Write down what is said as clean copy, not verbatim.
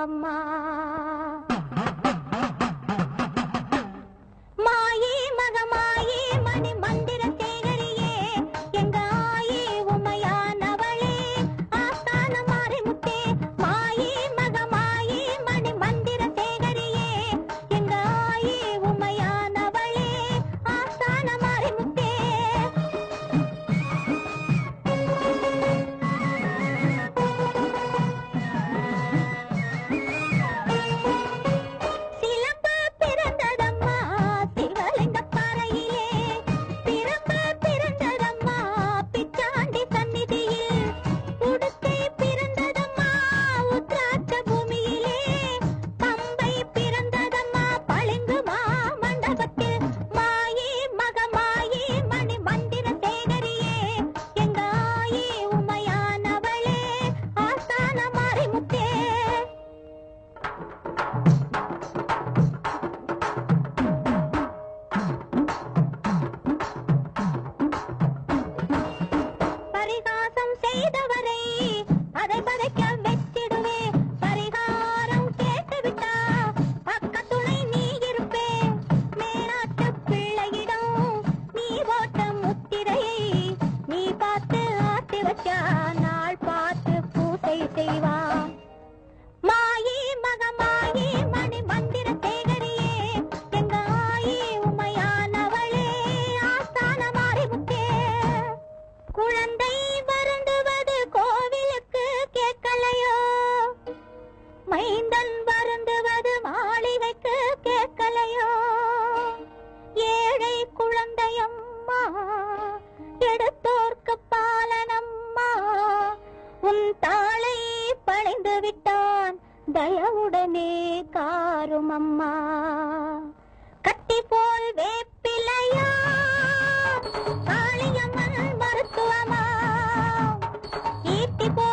அம்மா. மாயே மகமாயே மணி மந்திர சேகரியே எங்க ஆயே உமையானவளே ஆஸ்தான மாரிமுத்தே. மாயே மகமாயே மணி மந்திர சேகரியே எங்க ஆயே உமையானவளே ஆஸ்தான மாரிமுத்தே. சிலம்பு பிறந்ததம்மா சிவலிங்க பாறையிலே, பிரம்பு பிறந்ததம்மா பிச்சாண்டி சந்நிதியில், உடுக்கை பிறந்ததம்மா உத்ராட்ச பூமியிலே, பம்பை பிறந்ததம்மா பளிங்கு மாமண்டபத்தில். மாயே மகமாயே மணி மந்திர சேகரியே எங்க ஆயே உமையானவளே ஆஸ்தான மாரிமுத்தே. பரிகாசம் செய்தவரை அதை பதைக்க வெச்சிடுவே. பரிகாரம் கேட்டுவிட்டா பக்கத்துணை நீ இருப்பே. மேலாட்டு பிள்ளையிடம் நீ போட்ட முத்திரையை நீ பார்த்து ஆட்டி வச்சா நாள் பார்த்து பூசை செய்வா. மாயே மகமாயே மணி மந்திர சேகரியே எங்க ஆயே உமையானவளே ஆஸ்தான மாரிமுத்தே. குழந்தை வருந்துவது கோவிலுக்கு கேட்கலையோ, மைந்தன் வருந்துவது மாளிகைக்கு கேட்கலையோ. ஏழை குழந்தையம்மா எடுத்தோர்க்கு பாலனம்மா, உன் தாளை படைந்து விட்டான் தயவுடனே காரும் அம்மா. கட்டி போல் வேப்பிலையா காளியம்மன் மருத்துவமா, ஈட்டி போல்